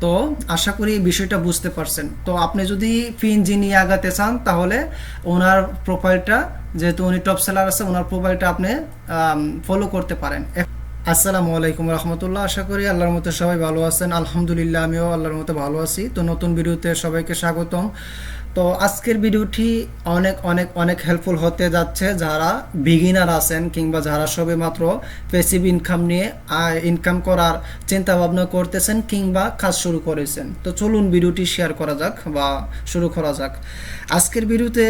তো আশা করি বিষয়টা বুঝতে পারছেন। তো আপনি যদি পিএনজি নিয়ে আগাতে চান তাহলে ওনার প্রোফাইলটা, যেহেতু উনি টপ সেলার আছে, ওনার প্রোফাইলটা আপনি ফলো করতে পারেন। আসসালামু আলাইকুম রহমতুল্লাহ। আশা করি আল্লাহর মতো সবাই ভালো আছেন। আলহামদুলিল্লাহ, আমিও আল্লাহর মতো ভালো আছি। তো নতুন ভিডিওতে সবাইকে স্বাগতম। তো আজকের ভিডিওটি অনেক অনেক অনেক হেল্পফুল হতে যাচ্ছে যারা বিগিনার আছেন কিংবা যারা সবে মাত্র প্যাসিভ ইনকাম নিয়ে ইনকাম করার চিন্তা ভাবনা করতেছেন কিংবা কাজ শুরু করেছেন। তো চলুন ভিডিওটি শেয়ার করা যাক বা শুরু করা যাক। আজকের ভিডিওতে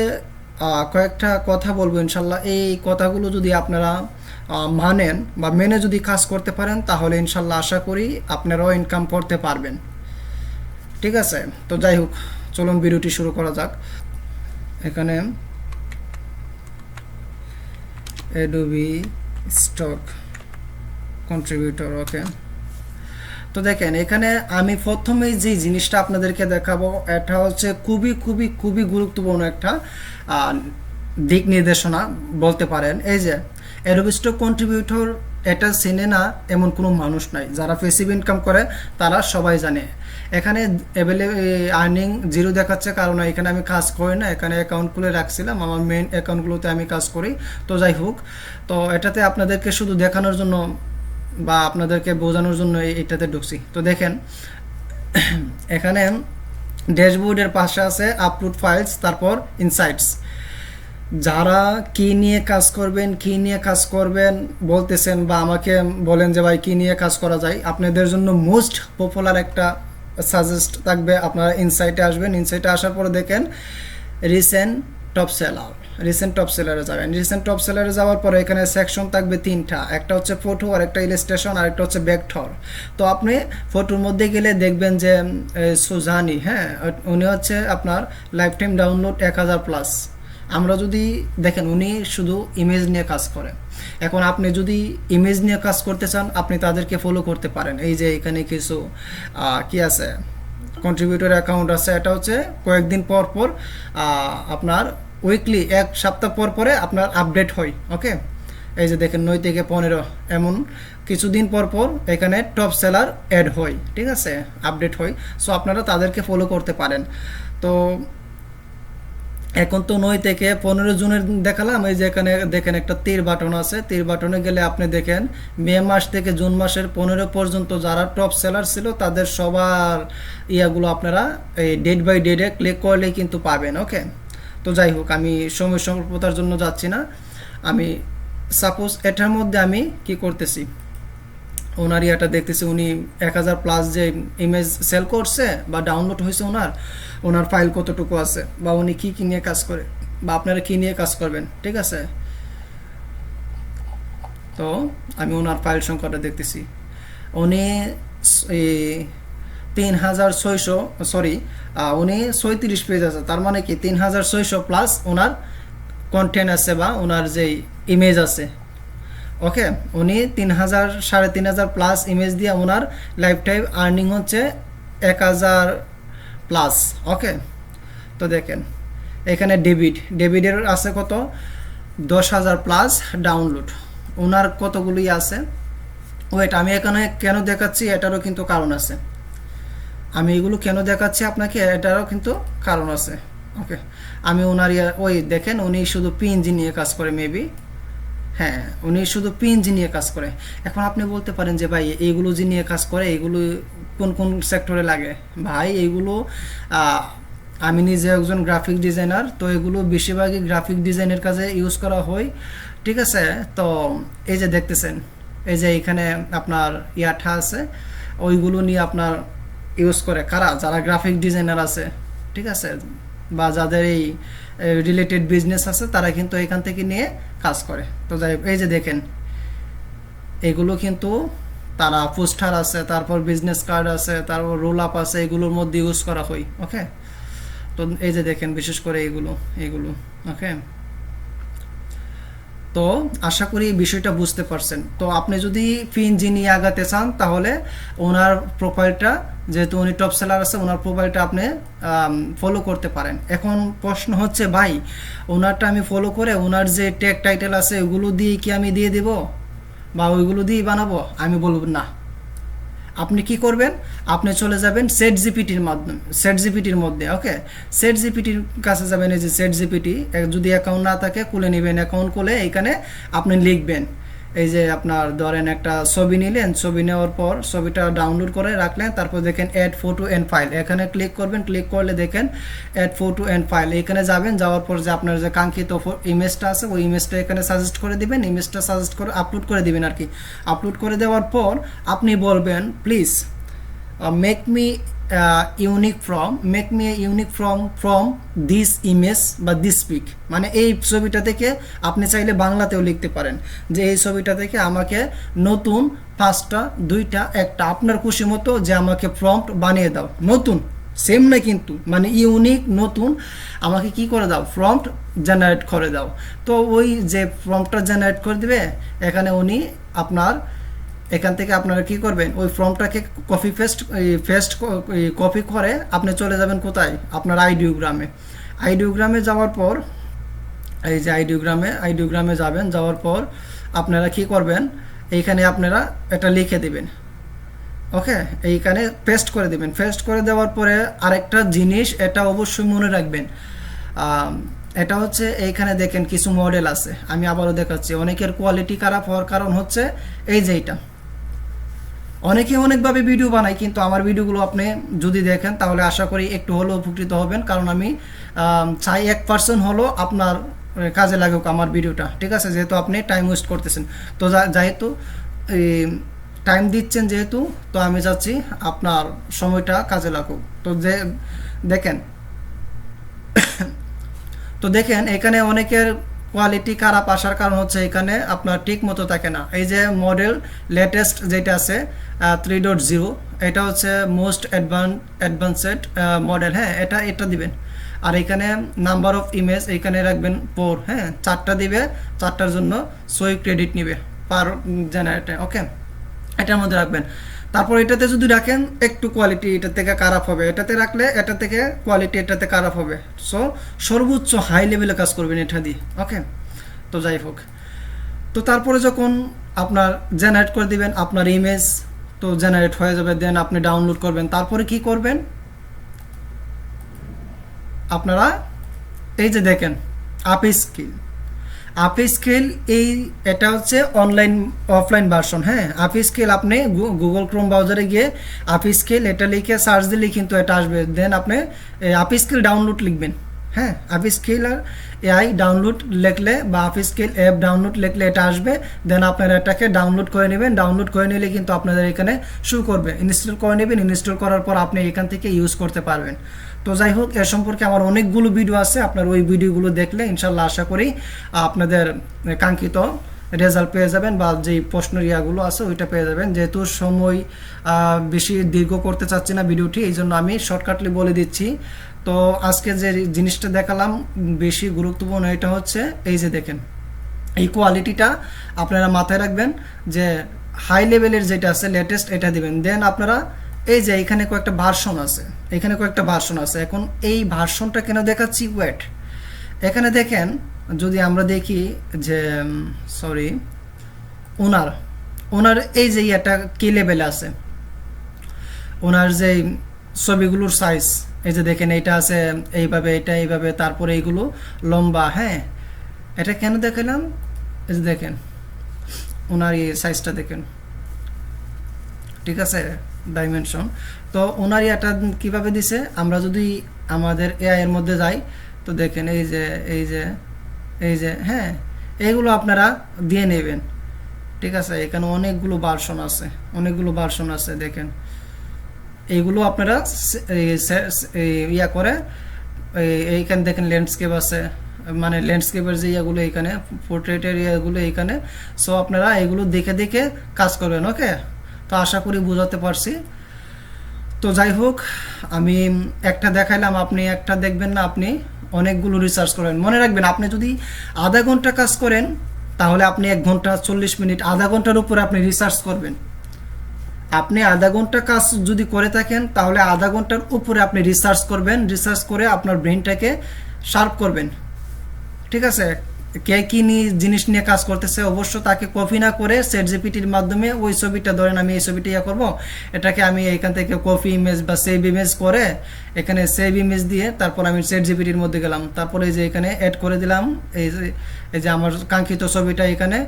কয়েকটা কথা বলবো ইনশাল্লাহ। এই কথাগুলো যদি আপনারা মানেন বা মেনে যদি কাজ করতে পারেন তাহলে ইনশাল্লাহ আশা করি আপনারাও ইনকাম করতে পারবেন। ঠিক আছে, তো যাই হোক, চলুন ভিডিওটি শুরু করা যাক। এখানে অ্যাডোবি স্টক কন্ট্রিবিউটর, ওকে। তো দেখেন, এখানে আমি প্রথমেই যে জিনিসটা আপনাদেরকে দেখাবো এটা হচ্ছে খুবই খুবই খুবই গুরুত্বপূর্ণ একটা দিক নির্দেশনা বলতে পারেন। এই যে অ্যাডোবি স্টক কন্ট্রিবিউটর, এটা চেনে না এমন কোনো মানুষ নাই। যারা প্যাসিভ ইনকাম করে তারা সবাই জানে। এখানে আর্নিং জিরো দেখাচ্ছে, কারণ এখানে আমি কাজ করি না, এখানে অ্যাকাউন্ট খুলে রাখছিলাম, আমার মেন অ্যাকাউন্টগুলোতে আমি কাজ করি। তো যাই হোক, তো এটাতে আপনাদেরকে শুধু দেখানোর জন্য বা আপনাদেরকে বোঝানোর জন্য এটাতে ঢুকছি। তো দেখেন, এখানে ড্যাশবোর্ডের পাশে আছে আপলোড ফাইলস, তারপর ইনসাইটস। যারা কি নিয়ে কাজ করবেন বলতেছেন বা আমাকে বলেন যে ভাই কি নিয়ে কাজ করা যায়, আপনাদের জন্য মোস্ট পপুলার একটা সাজেস্ট থাকবে। আপনারা ইনসাইটে আসবেন, ইনসাইটে আসার পরে দেখেন রিসেন্ট টপ সেলারে যাবেন। রিসেন্ট টপ সেলারে যাওয়ার পরে এখানে সেকশন থাকবে তিনটা, একটা হচ্ছে ফটো, আর একটা ইলাস্ট্রেশন, আর একটা হচ্ছে ভেক্টর। তো আপনি ফটোর মধ্যে গেলে দেখবেন যে সুজানি, হ্যাঁ, উনি হচ্ছে আপনার লাইফ টাইম ডাউনলোড 1000+। আমরা যদি দেখেন, উনি শুধু ইমেজ নিয়ে কাজ করে। এখন আপনি যদি ইমেজ নিয়ে কাজ করতে চান, আপনি তাদেরকে ফলো করতে পারেন। এই যে এখানে কিছু কি আছে, কন্ট্রিবিউটর অ্যাকাউন্ট আছে। এটা হচ্ছে কয়েকদিন পর পর আপনার উইকলি, এক সপ্তাহ পর পরে আপনার আপডেট হয়, ওকে। এই যে দেখেন 9 থেকে 15 এমন কিছুদিন পর পর এখানে টপ সেলার অ্যাড হয়, ঠিক আছে, আপডেট হয়। সো আপনারা তাদেরকে ফলো করতে পারেন। তো এখন তো 9 থেকে 15 জুনের দেখালাম। এই যে এখানে দেখেন একটা তীর বাটন আছে, তীর বাটনে গেলে আপনি দেখেন মে মাস থেকে জুন মাসের 15 পর্যন্ত যারা টপ সেলার ছিল তাদের সবার ইয়াগুলো আপনারা এই ডেট বাই ডেটে ক্লিক করলেই কিন্তু পাবেন, ওকে। তো যাই হোক, আমি সময় স্বল্পতার জন্য যাচ্ছি না। আমি সাপোজ এটার মধ্যে আমি কি করতেছি, ওনার ইয়াটা দেখতেছি, উনি 1000+ যে ইমেজ সেল করছে বা ডাউনলোড হয়েছে, ওনার ফাইল কতটুকু আছে, বা উনি কি নিয়ে কাজ করে, বা আপনারা কি নিয়ে কাজ করবেন, ঠিক আছে। তো আমি ওনার ফাইল সংখ্যাটা দেখতেছি। উনি 3600, সরি, উনি 36 পেজ আছে, তার মানে কি 3600+ ওনার কন্টেন্ট আছে বা ওনার যেই ইমেজ আছে, ওকে। উনি 3500 ইমেজ দিয়ে ওনার লাইফ টাইম আর্নিং হচ্ছে 1000+, ওকে। তো দেখেন এখানে ডেবিটের আছে কত, 10,000+ ডাউনলোড। ওনার কতগুলোই আছে, ওয়েট, আমি এখানে কেন দেখাচ্ছি এটারও কিন্তু কারণ আছে। আমি এগুলো কেন দেখাচ্ছি আপনাকে, এটারও কিন্তু কারণ আছে, ওকে। আমি ওনার ওই দেখেন, উনি শুধু পিএনজি নিয়ে কাজ করে, মেবি, হ্যাঁ, উনি শুধু পিএনজি নিয়ে কাজ করে। এখন আপনি বলতে পারেন যে ভাই এইগুলো যে নিয়ে কাজ করে এগুলো কোন কোন সেক্টরে লাগে। ভাই এইগুলো আমি নিজে একজন গ্রাফিক ডিজাইনার, তো এগুলো বেশিরভাগই গ্রাফিক ডিজাইনের কাজে ইউজ করা হয়, ঠিক আছে। তো এই যে দেখতেছেন, এই যে এখানে আপনার ইয়াটা আছে, ওইগুলো নিয়ে আপনার ইউজ করে কারা, যারা গ্রাফিক ডিজাইনার আছে, ঠিক আছে, বা যাদের এই রিলেটেড বিজনেস আছে, তারা কিন্তু এখান থেকে নিয়ে কাজ করে। তো যাই, এই যে দেখেন এগুলো কিন্তু তারা পোস্টার আছে, তারপর বিজনেস কার্ড আছে, তারপর রোল আপ আছে, এগুলোর মধ্যে ইউজ করা হয়, ওকে। তো এই যে দেখেন বিশেষ করে এগুলো, ওকে। তো আশা করি বিষয়টা বুঝতে পারছেন। তো আপনি যদি পিএনজি নিয়ে আগাতে চান তাহলে ওনার প্রোফাইলটা, যেহেতু উনি টপ সেলার আছে, ওনার প্রোফাইলটা আপনি ফলো করতে পারেন। এখন প্রশ্ন হচ্ছে, ভাই ওনারটা আমি ফলো করে ওনার যে ট্যাগ টাইটেল আছে ওগুলো দিয়ে কি আমি দিয়ে দেব বা ওইগুলো দিয়েই বানাবো? আমি বলব না, আপনি কি করবেন, আপনি চলে যাবেন সেট জিপিটির মাধ্যমে, সেট জিপিটির মধ্যে। ওকে, সেট জিপিটির কাছে যাবেন, এই যে সেট জিপিটি, যদি অ্যাকাউন্ট না থাকে খুলে নেবেন, অ্যাকাউন্ট খুলে এইখানে আপনি লিখবেন, এই যে আপনার ধরেন একটা ছবি নিলেন, ছবি নেওয়ার পর ছবিটা ডাউনলোড করে রাখলেন, তারপর দেখেন অ্যাড ফটো অ্যান্ড ফাইল, এখানে ক্লিক করবেন, ক্লিক করলে দেখেন অ্যাড ফটো অ্যান্ড ফাইল, এখানে যাবেন, যাওয়ার পর যে আপনার যে কাঙ্ক্ষিত ইমেজটা আছে ওই ইমেজটা এখানে সাজেস্ট করে দিবেন, ইমেজটা সাজেস্ট করে আপলোড করে দিবেন আর কি। আপলোড করে দেওয়ার পর আপনি বলবেন please make me unique from this image বা দিস পিক, মানে এই ছবিটা থেকে আপনি চাইলে বাংলাতেও লিখতে পারেন যে এই ছবিটা থেকে আমাকে নতুন 5টা 2টা 1টা আপনার খুশি মতো যে আমাকে প্রম্পট বানিয়ে দাও, নতুন সেম না কিন্তু, মানে ইউনিক নতুন আমাকে কি করে দাও, প্রম্পট জেনারেট করে দাও। তো ওই যে প্রম্পটটা জেনারেট করে দিবে, এখানে উনি আপনার এখান থেকে আপনারা কি করবেন, ওই ফর্মটাকে কপি করে আপনি চলে যাবেন কোথায়, আপনার আইডিওগ্রামে। আইডিওগ্রামে যাওয়ার পর এই যে আইডিওগ্রামে যাবেন, যাওয়ার পর আপনারা কি করবেন, এইখানে আপনারা এটা লিখে দিবেন। ওকে, এইখানে পেস্ট করে দিবেন। পেস্ট করে দেওয়ার পরে আরেকটা জিনিস এটা অবশ্যই মনে রাখবেন, এটা হচ্ছে এইখানে দেখেন কিছু মডেল আছে, আমি আবারও দেখাচ্ছি। অনেকের কোয়ালিটি খারাপ হওয়ার কারণ হচ্ছে এই যে এইটা, অনেকে অনেকভাবে ভিডিও বানায়, কিন্তু আমার ভিডিওগুলো আপনি যদি দেখেন তাহলে আশা করি একটু হলেও উপকৃত হবেন, কারণ আমি চাই 1% হলো আপনার কাজে লাগুক আমার ভিডিওটা, ঠিক আছে, যেহেতু আপনি টাইম ওয়েস্ট করতেছেন। তো যেহেতু টাইম দিচ্ছেন যেহেতু, তো আমি চাচ্ছি আপনার সময়টা কাজে লাগুক। তো দেখেন এখানে অনেকের কোয়ালিটি খারাপ আসার কারণ হচ্ছে এখানে আপনার ঠিক মতো থাকে না। এই যে মডেল লেটেস্ট যেটা আছে 3.0, এটা হচ্ছে মোস্ট অ্যাডভান্সড মডেল, হ্যাঁ, এটা দিবেন। আর এখানে নাম্বার অফ ইমেজ এখানে রাখবেন 4, হ্যাঁ, 4টা দিবে, 4টার জন্য 6 ক্রেডিট নিবে পার জেনারেটর। ওকে, এটার মধ্যে রাখবেন। তারপর এটাতে যদি রাখেন একটু কোয়ালিটি এটা থেকে খারাপ হবে, এটাতে রাখলে এটা থেকে কোয়ালিটি এটাতে খারাপ হবে। সো সর্বোচ্চ হাই লেভেলে কাজ করবেন এটা দিয়ে। ওকে, তো যাই হোক, তো তারপরে যখন আপনার জেনারেট করে দিবেন আপনার ইমেজ, তো জেনারেট হয়ে যাবে, দেন আপনি ডাউনলোড করবেন। তারপরে কি করবেন, আপনারা এই যে দেখেন আপি স্কেল এটা হচ্ছে অফলাইন ভার্সন, হ্যাঁ। আপি স্কেল আপনি গুগল ক্রোম ব্রাউজারে গিয়ে আপি স্কেল এটা লিখে সার্চ দিলেই কিন্তু এটা আসবে, দেন আপনি আপি স্কেল ডাউনলোড লিখবেন, হ্যাঁ। আপি স্কেল আর এআই ডাউনলোড লিখলে বা আপি স্কেল অ্যাপ ডাউনলোড লিখলে এটা আসবে, দেন আপনারা এটাকে ডাউনলোড করে নেবেন। ডাউনলোড করে নিলে কিন্তু আপনাদের এখানে শো করবে, ইনস্টল করে নেবেন। ইনস্টল করার পর আপনি এখান থেকে ইউজ করতে পারবেন। তো যাই হোক, এর সম্পর্কে আমার অনেকগুলো ভিডিও আছে, আপনার ওই ভিডিওগুলো দেখলে ইনশাল্লাহ আশা করি আপনাদের কাঙ্ক্ষিত রেজাল্ট পেয়ে যাবেন, বা যেই প্রশ্নের ইয়াগুলো আছে ওইটা পেয়ে যাবেন। যেহেতু সময় বেশি দীর্ঘ করতে চাচ্ছি না ভিডিওটি, এই জন্য আমি শর্টকাটলি বলে দিচ্ছি। তো আজকে যে জিনিসটা দেখালাম বেশি গুরুত্বপূর্ণ, এটা হচ্ছে এই যে দেখেন এই কোয়ালিটিটা আপনারা মাথায় রাখবেন, যে হাই লেভেলের যেটা আছে লেটেস্ট এটা দিবেন। দেন আপনারা এই যে এখানে কয়েকটা ভার্সন আছে, এখন এই ভার্সনটা কেন দেখাচ্ছি, ওয়েট, এখানে দেখেন যদি আমরা দেখি যে সরি ওনার এই যে এটা কি লেভেলে আছে, ওনার যে ছবিগুলোর সাইজ, এই যে দেখেন এইটা আছে এইভাবে, এটা এইভাবে, তারপরে এইগুলো লম্বা, হ্যাঁ। এটা কেন দেখালাম, এই যে দেখেন ওনার এই সাইজটা দেখেন, ঠিক আছে, ডাইমেনশন। তো ওনার এটা কিভাবে দিছে, আমরা যদি আমাদের এআই এর মধ্যে যাই, তো দেখেন এই যে হ্যাঁ, এইগুলো আপনারা দিয়ে নেবেন, ঠিক আছে। এখানে অনেকগুলো ভার্সন আছে, দেখেন এইগুলো আপনারা ইয়া করে, এইখানে দেখেন ল্যান্ডস্কেপ আছে, মানে ল্যান্ডস্কেপের যে ইয়াগুলো এইখানে, পোর্ট্রেটের ইয়াগুলো এইখানে। সো আপনারা এগুলো দেখে কাজ করবেন। ওকে, তো আশা করি বোঝাতে পারছি। তো যাই হোক, আমি একটা দেখাইলাম, আপনি একটা দেখবেন না, আপনি অনেকগুলো রিসার্চ করেন। মনে রাখবেন, আপনি যদি আধা ঘন্টা কাজ করেন তাহলে আপনি 1 ঘন্টা 40 মিনিট, আধা ঘন্টার উপরে আপনি রিসার্চ করবেন। আপনি আধা ঘন্টা কাজ যদি করে থাকেন তাহলে আধা ঘন্টার উপরে আপনি রিসার্চ করবেন, রিসার্চ করে আপনার ব্রেনটাকে শার্প করবেন, ঠিক আছে। কে কী জিনিস নিয়ে কাজ করতেছে অবশ্য তাকে কপি না করে চ্যাট জিপিটির মাধ্যমে ওই ছবিটা, ধরেন আমি এই ছবিটা ইয়া করবো, এটাকে আমি এখান থেকে কপি ইমেজ বা সেভ ইমেজ করে এখানে সেভ ইমেজ দিয়ে তারপর আমি চ্যাট জিপিটির মধ্যে গেলাম, তারপরে এই যে এখানে অ্যাড করে দিলাম এই যে আমার কাঙ্ক্ষিত ছবিটা এখানে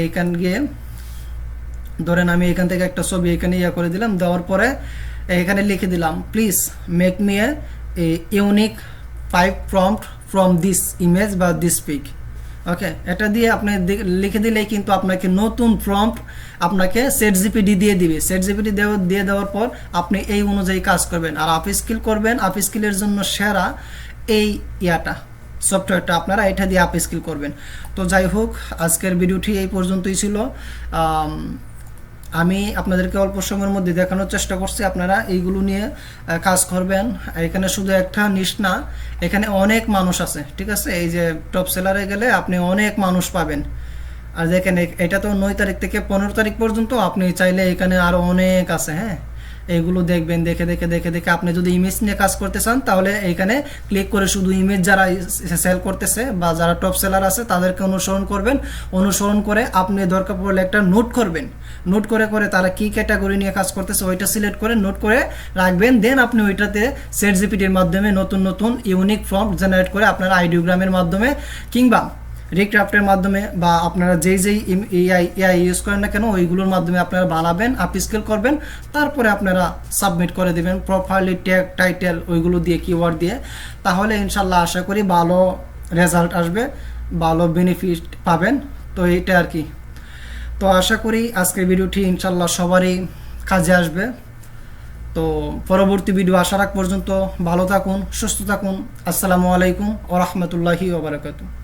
এইখান গিয়ে ধরেন আমি এখান থেকে একটা ছবি এখানে ইয়া করে দিলাম, দেওয়ার পরে এখানে লিখে দিলাম please make me a unique 5 prompt from this image বা দিস পিক। ওকে, এটা দিয়ে আপনি লিখে দিলেই কিন্তু আপনাকে নতুন প্রম্পট আপনাকে চ্যাট জিপিটি দিয়ে দিবে। চ্যাট জিপিটি দিয়ে দেওয়ার পর আপনি এই অনুযায়ী কাজ করবেন আর আপ স্কিল করবেন। আপ স্কিলের জন্য সেরা এই ইয়াটা সফটওয়্যারটা, আপনারা এটা দিয়ে আপ স্কিল করবেন। তো যাই হোক, আজকের ভিডিওটি এই পর্যন্তই ছিল। আমি আপনাদেরকে অল্প সময়ের মধ্যে দেখানোর চেষ্টা করছি, আপনারা এইগুলো নিয়ে কাজ করবেন। এখানে শুধু একটা নিশ না, এখানে অনেক মানুষ আছে, ঠিক আছে। এই যে টপ সেলারে গেলে আপনি অনেক মানুষ পাবেন। আর দেখেন এটা তো 9 তারিখ থেকে 15 তারিখ পর্যন্ত, আপনি চাইলে এখানে আরও অনেক আছে। হ্যাঁ, এইগুলো দেখবেন, দেখে দেখে দেখে দেখে আপনি যদি ইমেজ নিয়ে কাজ করতে চান তাহলে এইখানে ক্লিক করে শুধু ইমেজ যারা সেল করতেছে বা যারা টপ সেলার আছে তাদেরকে অনুসরণ করবেন। অনুসরণ করে আপনি দরকার পড়লে একটা নোট করবেন, নোট করে করে তারা কি ক্যাটাগরি নিয়ে কাজ করতেছে ওইটা সিলেক্ট করে নোট করে রাখবেন। দেন আপনি ওইটাতে চ্যাট জিপিটির মাধ্যমে নতুন নতুন ইউনিক ফর্ম জেনারেট করে আপনার আইডিওগ্রামের মাধ্যমে কিংবা রিক্রাফটের মাধ্যমে বা আপনারা যেই এআই ইউজ করেন না কেন ওইগুলোর মাধ্যমে আপনারা বানাবেন, আপ স্কেল করবেন, তারপরে আপনারা সাবমিট করে দেবেন প্রপারলি ট্যাগ টাইটেল ওইগুলো দিয়ে কিওয়ার্ড দিয়ে। তাহলে ইনশাল্লাহ আশা করি ভালো রেজাল্ট আসবে, ভালো বেনিফিট পাবেন। তো এইটা আর কি। তো আশা করি আজকের ভিডিওটি ইনশাল্লাহ সবারই কাজে আসবে। তো পরবর্তী ভিডিও আসার আগ পর্যন্ত ভালো থাকুন, সুস্থ থাকুন। আসসালামু আলাইকুম ওয়া রাহমাতুল্লাহি ওয়া বারাকাতুহু।